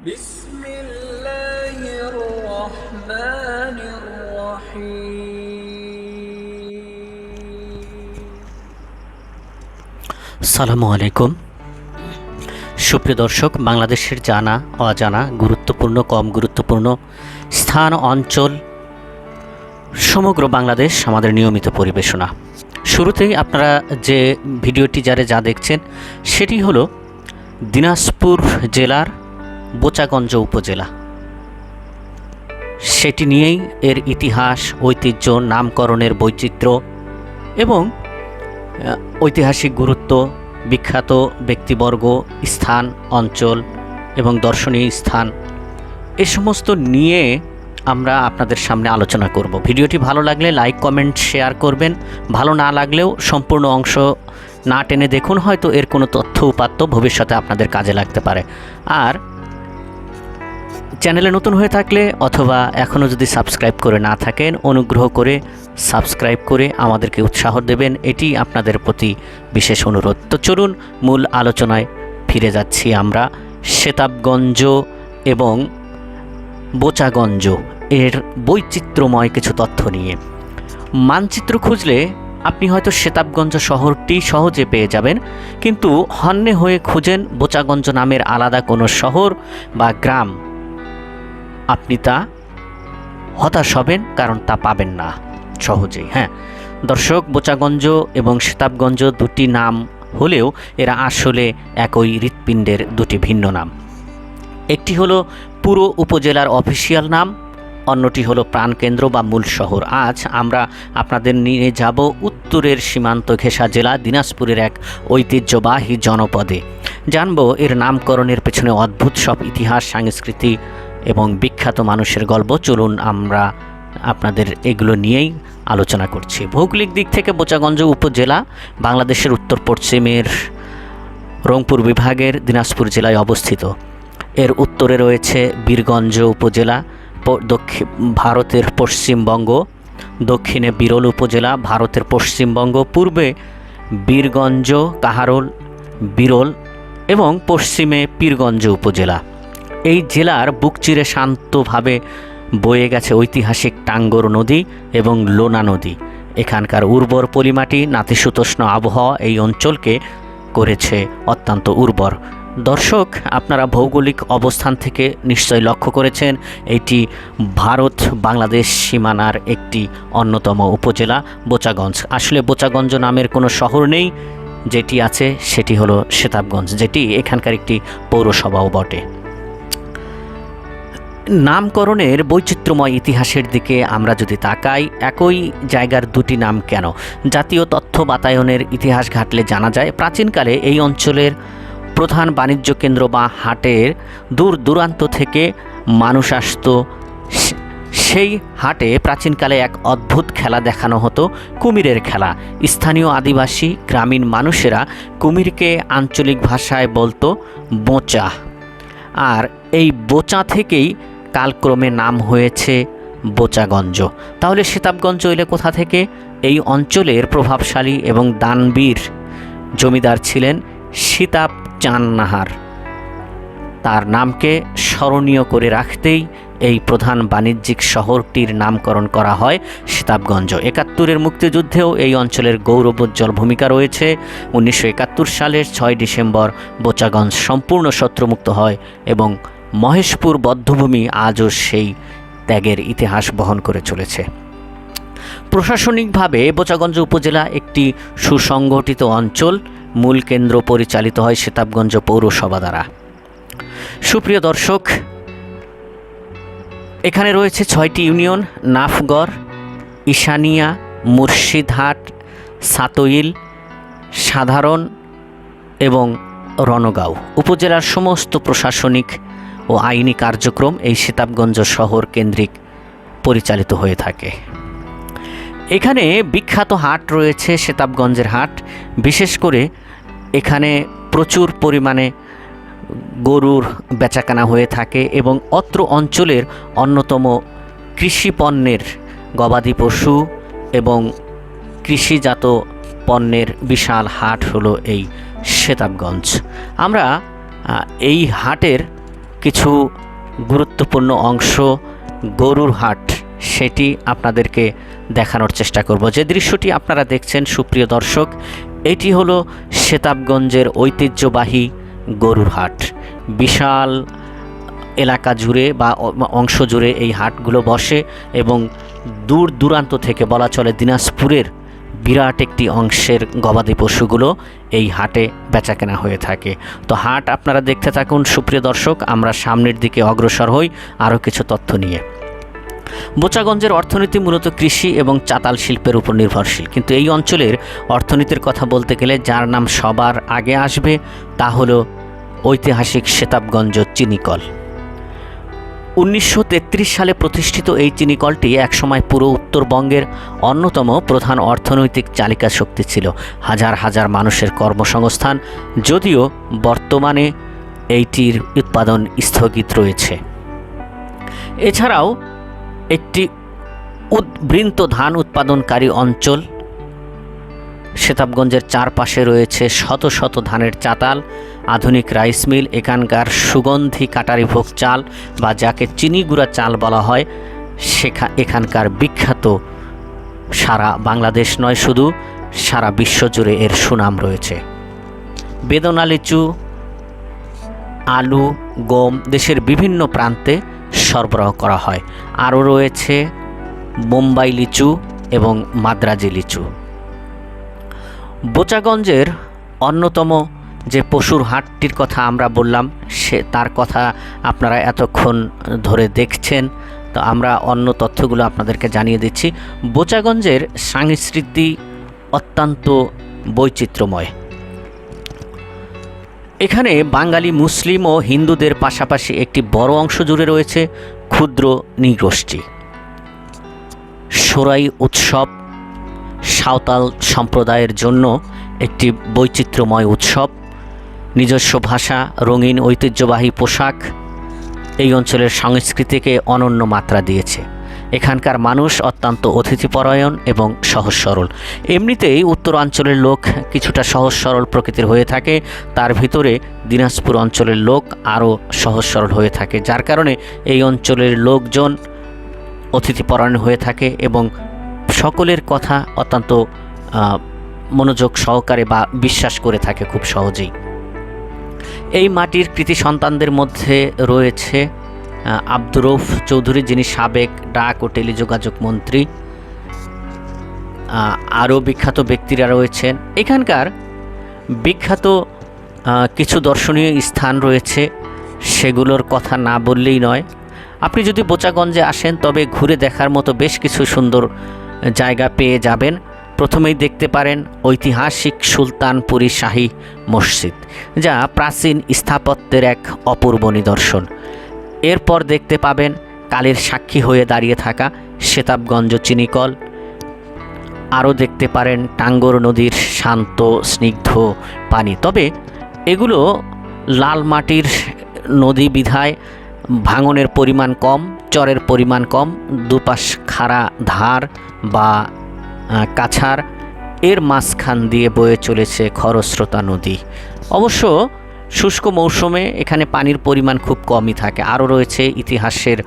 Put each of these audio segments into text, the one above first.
بسم الله الرحمن الرحيم আসসালামু আলাইকুম। সুপ্রিয় দর্শক, বাংলাদেশের জানা অজানা গুরুত্বপূর্ণ কম গুরুত্বপূর্ণ স্থান অঞ্চল সমগ্র বাংলাদেশ আমাদের নিয়মিত পরিবেশনা। শুরুতেই আপনারা যে ভিডিওটি যা দেখছেন সেটি হলো দিনাজপুর জেলার বোচাগঞ্জ উপজেলা। সেটি নিয়েই এর ইতিহাস, ঐতিহ্য, নামকরণের বৈচিত্র্য এবং ঐতিহাসিক গুরুত্ব, বিখ্যাত ব্যক্তিবর্গ, স্থান, অঞ্চল এবং দর্শনীয় স্থান এ সমস্ত নিয়ে আমরা আপনাদের সামনে আলোচনা করব। ভিডিওটি ভালো লাগলে লাইক, কমেন্ট, শেয়ার করবেন। ভালো না লাগলেও সম্পূর্ণ অংশ না টেনে দেখুন, হয়তো এর কোনো তথ্য উপাত্ত ভবিষ্যতে আপনাদের কাজে লাগতে পারে। আর চ্যানেলে নতুন হয়ে থাকলে অথবা এখনও যদি সাবস্ক্রাইব করে না থাকেন, অনুগ্রহ করে সাবস্ক্রাইব করে আমাদেরকে উৎসাহ দেবেন, এটি আপনাদের প্রতি বিশেষ অনুরোধ। তো চলুন মূল আলোচনায় ফিরে যাচ্ছি আমরা সেতাবগঞ্জ এবং বোচাগঞ্জ এর বৈচিত্র্যময় কিছু তথ্য নিয়ে। মানচিত্র খুঁজলে আপনি হয়তো সেতাবগঞ্জ শহরটি সহজে পেয়ে যাবেন, কিন্তু হন্যে হয়ে খুঁজেন বোচাগঞ্জ নামের আলাদা কোনো শহর বা গ্রাম, আপনি তা হতাশ হবেন, কারণ তা পাবেন না সহজেই। দর্শক, বোচাগঞ্জ এবং সেতাবগঞ্জ দুটি নাম হলেও এরা আসলে একই হৃৎপিণ্ডের দুটি ভিন্ন নাম। একটি হলো পুরো উপজেলার অফিসিয়াল নাম, অন্যটি হলো প্রাণকেন্দ্র বা মূল শহর। আজ আমরা আপনাদের নিয়ে যাব উত্তরের সীমান্ত ঘেঁষা জেলা দিনাজপুরের এক ঐতিহ্যবাহী জনপদে। জানব এর নামকরণের পেছনে অদ্ভুত সব ইতিহাস, সংস্কৃতি এবং বিখ্যাত মানুষের গল্প। চলুন আমরা আপনাদের এগুলো নিয়েই আলোচনা করছি। ভৌগোলিক দিক থেকে বোচাগঞ্জ উপজেলা বাংলাদেশের উত্তর পশ্চিমের রংপুর বিভাগের দিনাজপুর জেলায় অবস্থিত। এর উত্তরে রয়েছে বীরগঞ্জ উপজেলা, ভারতের পশ্চিমবঙ্গ, দক্ষিণে বিরল উপজেলা, ভারতের পশ্চিমবঙ্গ, পূর্বে বীরগঞ্জ, কাহারোল, বিরল এবং পশ্চিমে পীরগঞ্জ উপজেলা। এই জেলার বুক চিরে শান্তভাবে বয়ে গেছে ঐতিহাসিক টাঙ্গর নদী এবং লোনা নদী। এখানকার উর্বর পলিমাটি, নাতিশীতোষ্ণ আবহাওয়া এই অঞ্চলকে করেছে অত্যন্ত উর্বর। দর্শক, আপনারা ভৌগোলিক অবস্থান থেকে নিশ্চয়ই লক্ষ্য করেছেন এটি ভারত বাংলাদেশ সীমানার একটি অন্যতম উপজেলা বোচাগঞ্জ। আসলে বোচাগঞ্জ নামের কোনো শহর নেই, যেটি আছে সেটি হলো সেতাবগঞ্জ, যেটি এখানকার একটি পৌরসভাও বটে। নামকরণের বৈচিত্র্যময় ইতিহাসের দিকে আমরা যদি তাকাই, একই জায়গার দুটি নাম কেন? জাতীয় তথ্য বাতায়নের ইতিহাস ঘাটলে জানা যায় প্রাচীনকালে এই অঞ্চলের প্রধান বাণিজ্য কেন্দ্র বা হাটের দূর দূরান্ত থেকে মানুষ আসত। সেই হাটে প্রাচীনকালে এক অদ্ভুত খেলা দেখানো হতো, কুমিরের খেলা। স্থানীয় আদিবাসী গ্রামীণ মানুষেরা কুমিরকে আঞ্চলিক ভাষায় বলতো বোচা, আর এই বোচা থেকেই কালক্রমে নাম হয়েছে বোচাগঞ্জ। তাহলে সেতাবগঞ্জ এলে কোথা থেকে? এই অঞ্চলের প্রভাবশালী এবং দানবীর জমিদার ছিলেন সীতাব চান নাহার। তার নামকে স্মরণীয় করে রাখতেই এই প্রধান বাণিজ্যিক শহরটির নামকরণ করা হয় সেতাবগঞ্জ। ৭১-এর মুক্তিযুদ্ধেও এই অঞ্চলের গৌরবোজ্জ্বল ভূমিকা রয়েছে। ১৯৭১ সালের ৬ ডিসেম্বর বোচাগঞ্জ সম্পূর্ণ শত্রুমুক্ত হয় এবং মহেশপুর বধ্যভূমি আজও সেই ত্যাগের ইতিহাস বহন করে চলেছে। প্রশাসনিকভাবে বোচাগঞ্জ উপজেলা একটি সুসংগঠিত অঞ্চল। মূল কেন্দ্র পরিচালিত হয় সেতাবগঞ্জ পৌরসভা দ্বারা। সুপ্রিয় দর্শক, এখানে রয়েছে ৬টি ইউনিয়ন: নাফগড়, ঈশানিয়া, মুর্শিদহাট, সাতইল, সাধারণ এবং রণগাঁও। উপজেলার সমস্ত প্রশাসনিক ও আইনি কার্যক্রম এই সেতাবগঞ্জ শহর কেন্দ্রিক পরিচালিত হয়ে থাকে। এখানে বিখ্যাত হাট রয়েছে সেতাবগঞ্জের হাট। বিশেষ করে এখানে প্রচুর পরিমাণে গরুর বেচাকেনা হয়ে থাকে এবং অত্র অঞ্চলের অন্যতম কৃষি পণ্যের, গবাদি পশু এবং কৃষিজাত পণ্যের বিশাল হাট হলো এই সেতাবগঞ্জ। আমরা এই হাটের কিছু গুরুত্বপূর্ণ অংশ গরুর হাট সেটি আপনাদেরকে দেখানোর চেষ্টা করব। যে দৃশ্যটি আপনারা দেখছেন সুপ্রিয় দর্শক, এটি হলো সেতাবগঞ্জের ঐতিহ্যবাহী গরুর হাট। বিশাল এলাকা জুড়ে বা অংশ জুড়ে এই হাটগুলো বসে এবং দূর দূরান্ত থেকে, বলা চলে দিনাজপুরের বিরাট একটি অংশের গবাদি পশুগুলো এই হাটে বেচাকেনা হয়ে থাকে। তো হাট আপনারা দেখতে থাকুন সুপ্রিয় দর্শক, আমরা সামনের দিকে অগ্রসর হই আরও কিছু তথ্য নিয়ে। বোচাগঞ্জের অর্থনীতি মূলত কৃষি এবং চাতাল শিল্পের উপর নির্ভরশীল, কিন্তু এই অঞ্চলের অর্থনীতির কথা বলতে গেলে যার নাম সবার আগে আসবে তা হলো ঐতিহাসিক সেতাবগঞ্জ চিনিকল। 1933 সালে প্রতিষ্ঠিত এই চিনিকলটি একসময় পুরো উত্তরবঙ্গের অন্যতম প্রধান অর্থনৈতিক চালিকা শক্তি ছিল। হাজার হাজার মানুষের কর্মসংস্থান, যদিও বর্তমানে এইটির উৎপাদন স্থগিত রয়েছে। এছাড়াও একটি উদ্বৃন্ত ধান উৎপাদনকারী অঞ্চল। সেতাবগঞ্জের চারপাশে রয়েছে শত শত ধানের চাতাল, আধুনিক রাইস মিল, এখানকার সুগন্ধি কাটারিভোগ চাল বা যাকে চিনিগুড়া চাল বলা হয় এখানকার বিখ্যাত, সারা বাংলাদেশ নয় শুধু সারা বিশ্বজুড়ে এর সুনাম রয়েছে। বেদনা লিচু, আলু, গম দেশের বিভিন্ন প্রান্তে সরবরাহ করা হয়। আরও রয়েছে বোম্বাই লিচু এবং মাদ্রাজি লিচু। বোচাগঞ্জের অন্যতম যে পশুর হাটটির কথা আমরা বললাম, তার কথা আপনারা এতক্ষণ ধরে দেখছেন। তো আমরা অন্য তথ্যগুলো আপনাদেরকে জানিয়ে দিচ্ছি। বোচাগঞ্জের সংস্কৃতি অত্যন্ত বৈচিত্র্যময়। এখানে বাঙালি, মুসলিম ও হিন্দুদের পাশাপাশি একটি বড় অংশ জুড়ে রয়েছে ক্ষুদ্র নৃগোষ্ঠী। সোরাই উৎসব সাঁওতাল সম্প্রদায়ের জন্য একটি বৈচিত্র্যময় উৎসব। নিজস্ব ভাষা, রঙিন ঐতিহ্যবাহী পোশাক এই অঞ্চলের সংস্কৃতিকে অনন্য মাত্রা দিয়েছে। এখানকার মানুষ অত্যন্ত অতিথিপরায়ণ এবং সহজ সরল। এমনিতেই উত্তরাঞ্চলের লোক কিছুটা সহজ সরল প্রকৃতির হয়ে থাকে, তার ভিতরে দিনাজপুর অঞ্চলের লোক আরও সহজ সরল হয়ে থাকে, যার কারণে এই অঞ্চলের লোকজন অতিথিপরায়ণ হয়ে থাকে এবং সকলের কথা অত্যন্ত মনোযোগ সহকারে বা বিশ্বাস করে থাকে খুব সহজেই। এই মাটির কৃতি সন্তানদের মধ্যে রয়েছে আব্দুর রউফ চৌধুরী, যিনি সাবেক ডাক ও টেলিযোগাযোগ মন্ত্রী। আরও বিখ্যাত ব্যক্তিরা রয়েছেন। এখানকার বিখ্যাত কিছু দর্শনীয় স্থান রয়েছে, সেগুলোর কথা না বললেই নয়। আপনি যদি বোচাগঞ্জে আসেন তবে ঘুরে দেখার মতো বেশ কিছু সুন্দর জায়গা পেয়ে যাবেন। প্রথমেই দেখতে পারেন ঐতিহাসিক সুলতানপুরি শাহী মসজিদ, যা প্রাচীন স্থাপত্যের এক অপূর্ব নিদর্শন। এরপর দেখতে পাবেন কালের সাক্ষী হয়ে দাঁড়িয়ে থাকা সেতাবগঞ্জ চিনিকল। আরও দেখতে পারেন টাঙ্গর নদীর শান্ত স্নিগ্ধ পানি, তবে এগুলো লাল মাটির নদী বিধায় ভাঙনের পরিমাণ কম, চরের পরিমাণ কম, দুপাশ খাড়া ধার বা কাছাড়, এর মাঝখান দিয়ে বয়ে চলেছে খরস্রোতা নদী। অবশ্য শুষ্ক মৌসুমে এখানে পানির পরিমাণ খুব কমই থাকে। আরও রয়েছে ইতিহাসের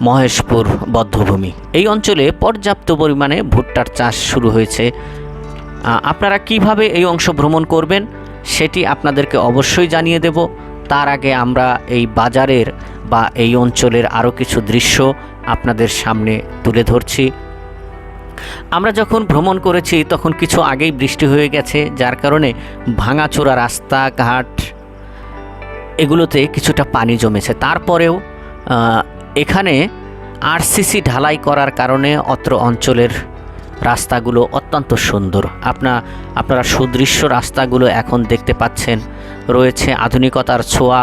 মহেশপুর বধ্যভূমি। এই অঞ্চলে পর্যাপ্ত পরিমাণে ভুট্টার চাষ শুরু হয়েছে। আপনারা কিভাবে এই অংশ ভ্রমণ করবেন সেটি আপনাদেরকে অবশ্যই জানিয়ে দেব। তার আগে আমরা এই বাজারের বা এই অঞ্চলের আরও কিছু দৃশ্য আপনাদের সামনে তুলে ধরছি। আমরা যখন ভ্রমণ করেছি তখন কিছু আগেই বৃষ্টি হয়ে গেছে, যার কারণে ভাঙাচোরা রাস্তাঘাট এগুলোতে কিছুটা পানি জমেছে। তারপরেও এখানে আরসিসি ঢালাই করার কারণে অত্র অঞ্চলের রাস্তাগুলো অত্যন্ত সুন্দর। আপনারা সুদৃশ্য রাস্তাগুলো এখন দেখতে পাচ্ছেন। রয়েছে আধুনিকতার ছোঁয়া,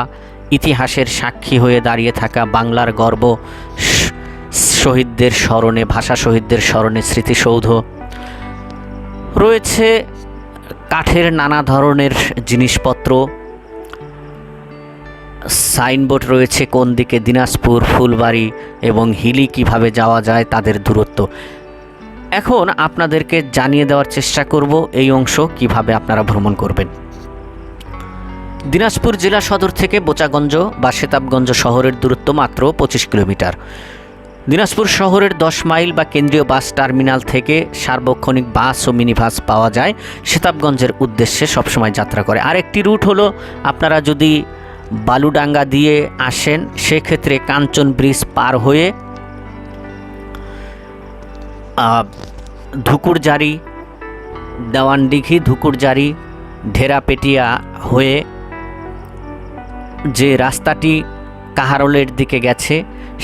ইতিহাসের সাক্ষী হয়ে দাঁড়িয়ে থাকা বাংলার গর্ব, শহীদদের স্মরণে, ভাষা শহীদদের স্মরণে স্মৃতিসৌধ, রয়েছে কাঠের নানা ধরনের জিনিসপত্র, সাইনবোর্ড রয়েছে কোন দিকে দিনাজপুর, ফুলবাড়ি এবং হিলি কিভাবে যাওয়া যায় তাদের দূরত্ব। এখন আপনাদেরকে জানিয়ে দেওয়ার চেষ্টা করব এই অংশ কিভাবে আপনারা ভ্রমণ করবেন। দিনাজপুর জেলা সদর থেকে বোচাগঞ্জ বা সেতাবগঞ্জ শহরের দূরত্ব মাত্র 25 কিলোমিটার। দিনাজপুর শহরের 10 মাইল বা কেন্দ্রীয় বাস টার্মিনাল থেকে সার্বক্ষণিক বাস ও মিনি বাস পাওয়া যায়, সেতাবগঞ্জের উদ্দেশ্যে সবসময় যাত্রা করে। আরেকটি রুট হলো, আপনারা যদি বালুডাঙ্গা দিয়ে আসেন সেক্ষেত্রে কাঞ্চন ব্রিজ পার হয়ে ধুকুরজারি, দেওয়ানডিঘি, ধুকুরজারি, ঢেরাপেটিয়া হয়ে যে রাস্তাটি কাহারোলের দিকে গেছে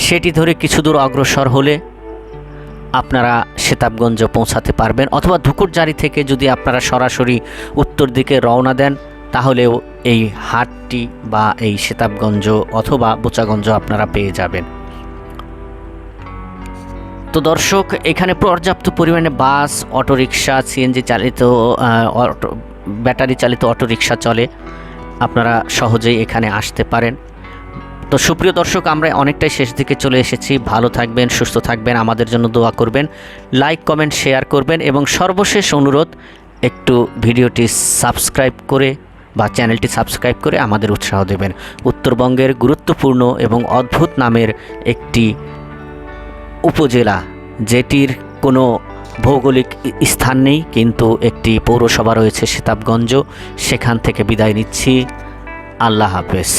সেটি ধরে কিছু দূর অগ্রসর হলে আপনারা সেতাবগঞ্জ পৌঁছাতে পারবেন। অথবা ধুকুরজারি থেকে যদি আপনারা সরাসরি উত্তর দিকে রওনা দেন তাহলেও এই হাটটি বা এই সেতাবগঞ্জ অথবা বোচাগঞ্জ আপনারা পেয়ে যাবেন। তো দর্শক, এখানে পর্যাপ্ত পরিমাণে বাস, অটোরিকশা, সিএনজি চালিত ব্যাটারি চালিত অটোরিকশা চলে, আপনারা সহজেই এখানে আসতে পারেন। তো সুপ্রিয় দর্শক, আমরা অনেকটাই শেষ দিকে চলে এসেছি। ভালো থাকবেন, সুস্থ থাকবেন, আমাদের জন্য দোয়া করবেন, লাইক কমেন্ট শেয়ার করবেন এবং সর্বশেষ অনুরোধ, একটু ভিডিওটি সাবস্ক্রাইব করে বা চ্যানেলটি সাবস্ক্রাইব করে আমাদের উৎসাহ দেবেন। উত্তরবঙ্গের গুরুত্বপূর্ণ এবং অদ্ভুত নামের একটি উপজেলা, যেটির কোনো ভৌগোলিক স্থান নেই কিন্তু একটি পৌরসভা রয়েছে সেতাবগঞ্জ, সেখান থেকে বিদায় নিচ্ছি। আল্লাহ হাফেজ।